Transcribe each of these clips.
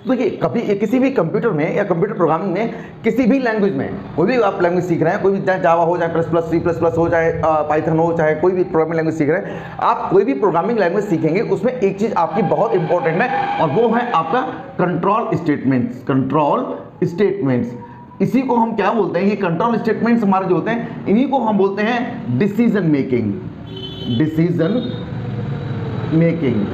देखिए कभी किसी भी कंप्यूटर में या कंप्यूटर प्रोग्रामिंग में किसी भी लैंग्वेज में कोई भी आप लैंग्वेज सीख रहे हैं, कोई भी चाहे जावा हो, चाहे plus plus C plus plus हो, चाहे पाइथन हो, चाहे कोई भी प्रोग्रामिंग लैंग्वेज सीख रहे हैं, आप कोई भी प्रोग्रामिंग लैंग्वेज सीखेंगे उसमें एक चीज़ आपकी बहुत इंपॉर्टेंट है और वो है आपका कंट्रोल स्टेटमेंट्स। कंट्रोल स्टेटमेंट्स, इसी को हम क्या बोलते हैं, ये कंट्रोल स्टेटमेंट्स हमारे जो होते हैं इन्हीं को हम बोलते हैं डिसीजन मेकिंग। Decision making.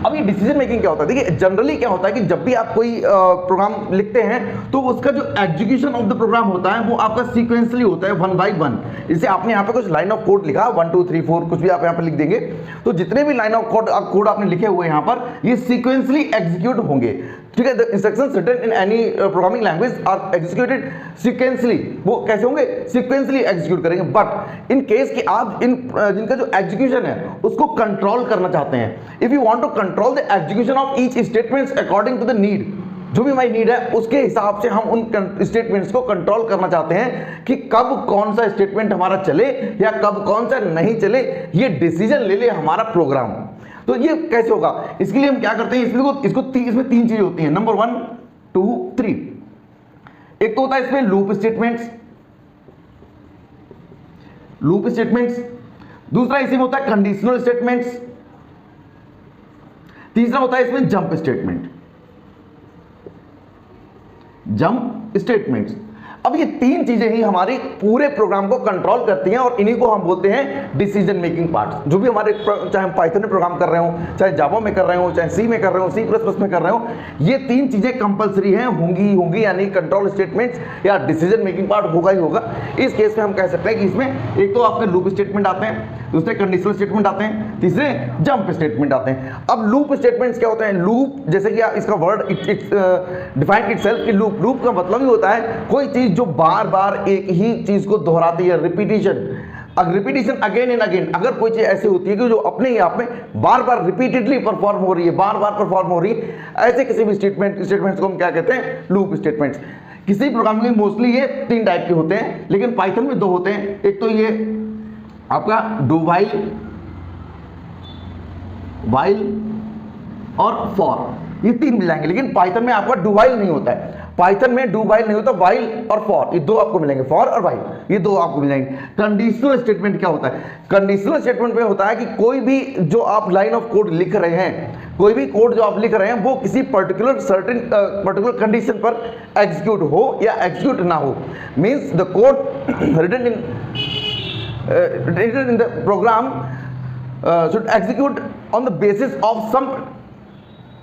अब ये डिसीजन मेकिंग क्या होता है, देखिए जनरली क्या होता है कि जब भी आप कोई प्रोग्राम लिखते हैं तो उसका जो एग्जीक्यूशन ऑफ द प्रोग्राम होता है वो आपका सीक्वेंसली होता है, 1 बाय 1। जैसे आपने यहाँ पे कुछ लाइन ऑफ कोड लिखा 1 2 3 4 कुछ भी आप यहाँ पे लिख देंगे, तो जितने भी लाइन ऑफ कोड आपने लिखे हुए यहाँ पर ये सीक्वेंसली एग्जीक्यूट होंगे, ठीक है। The instructions written in any programming language are executed sequentially. वो कैसे होंगे, सीक्वेंसली एग्जीक्यूट करेंगे। बट इन केस कि आप जिनका जो एग्जीक्यूशन है उसको कंट्रोल करना चाहते हैं, if you want to control the execution of each statements according to the need, जो भी हमारी नीड है उसके हिसाब से हम उन स्टेटमेंट्स को कंट्रोल करना चाहते हैं कि कब कौन सा स्टेटमेंट हमारा चले या कब कौन सा नहीं चले, ये डिसीजन ले ले हमारा प्रोग्राम। तो ये कैसे होगा, इसके लिए हम क्या करते हैं, इसमें 3 चीजें होती हैं। नंबर 1 2 3। एक तो होता है इसमें लूप स्टेटमेंट्स, लूप स्टेटमेंट्स। दूसरा इसी में होता है कंडीशनल स्टेटमेंट्स। तीसरा होता है इसमें जंप स्टेटमेंट, जंप स्टेटमेंट्स। अब ये 3 चीजें ही हमारे पूरे प्रोग्राम को कंट्रोल करती हैं और इन्हीं को हम बोलते हैं डिसीजन मेकिंग पार्ट्स। जो भी हमारे, चाहे हम पाइथन में प्रोग्राम कर रहे हो, चाहे जावा में कर रहे हो, चाहे सी में कर रहे हो, सी प्लस प्लस में कर रहे हो, ये 3 चीजें कंपलसरी हैं, होंगी यानी कंट्रोल स्टेटमेंट्स या डिसीजन मेकिंग पार्ट होगा ही होगा। इस केस में हम कह सकते हैं कि इसमें एक तो आपके लूप स्टेटमेंट आते हैं, दूसरे कंडीशनल स्टेटमेंट आते हैं, तीसरे जंप स्टेटमेंट आते हैं। अब लूप स्टेटमेंट्स क्या होते हैं, लूप जैसे कि इसका वर्ड डिफाइन इटसेल्फ कि लूप का मतलब ही होता है कोई चीज जो बार बार एक ही चीज को दोहराती है, रिपीटिशन अगेन एंड अगेन। अगर कोई चीज ऐसी होती है कि जो अपने ही आप में बार बार रिपीटेडली परफॉर्म हो रही है, बार बार परफॉर्म हो रही है, ऐसे किसी भी स्टेटमेंट्स को हम क्या कहते हैं, लूप स्टेटमेंट्स। किसी प्रोग्रामिंग में मोस्टली ये 3 टाइप के होते हैं, लेकिन पाइथन में 2 होते हैं। एक तो ये आपका डू वाइल और फॉर, ये 3 मिलाएंगे, लेकिन पाइथन में आपका डू वाइल नहीं होता है। पाइथन में डू वाइल नहीं होता, वाइल और फॉर ये 2 आपको मिलेंगे, फॉर और वाइल ये 2 आपको मिलेंगे। कंडीशनल स्टेटमेंट क्या होता है, कंडीशनल स्टेटमेंट में होता है कि कोई भी जो आप लाइन ऑफ कोड लिख रहे हैं, कोई भी कोड जो आप लिख रहे हैं वो किसी पर्टिकुलर कंडीशन पर एग्जीक्यूट हो या एग्जीक्यूट ना हो। Means the code written in the program should execute on the basis of some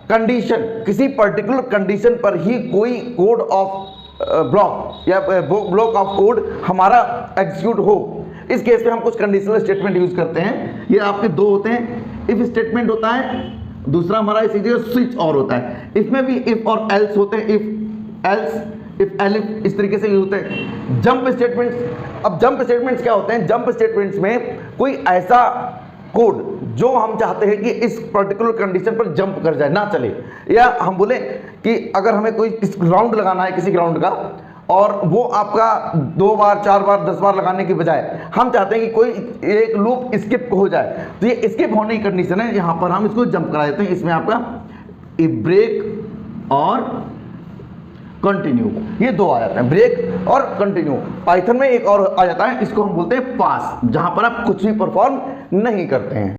condition, किसी पर्टिकुलर कंडीशन पर ही कोई कोड ऑफ ब्लॉक या ब्लॉक ऑफ कोड हमारा एग्जीक्यूट हो। इस केस में हम कुछ कंडीशनल स्टेटमेंट यूज करते हैं। ये आपके 2 होते हैं, इफ स्टेटमेंट होता है, दूसरा हमारा इसी जगह स्विच और होता है। इसमें भी इफ और एल्स होते हैं, इफ एल्स इफ एलिफ इस तरीके से यूज होते हैं। जंप स्टेटमेंट्स, अब जंप स्टेटमेंट्स क्या होते हैं, जंप स्टेटमेंट्स में कोई ऐसा कोड जो हम चाहते हैं कि इस पर्टिकुलर कंडीशन पर जंप कर जाए, ना चले, या हम बोले कि अगर हमें कोई राउंड लगाना है किसी ग्राउंड का और वो आपका 2 बार 4 बार 10 बार लगाने की बजाय हम चाहते हैं कि कोई एक लूप स्किप हो जाए, तो ये स्किप होने की कंडीशन है, यहाँ पर हम इसको जंप करा देते हैं। इसमें आपका ब्रेक और कंटिन्यू, ये 2 आ जाते हैं, ब्रेक और कंटिन्यू। पाइथन में एक और आ जाता है, इसको हम बोलते हैं पास, जहां पर आप कुछ भी परफॉर्म नहीं करते हैं।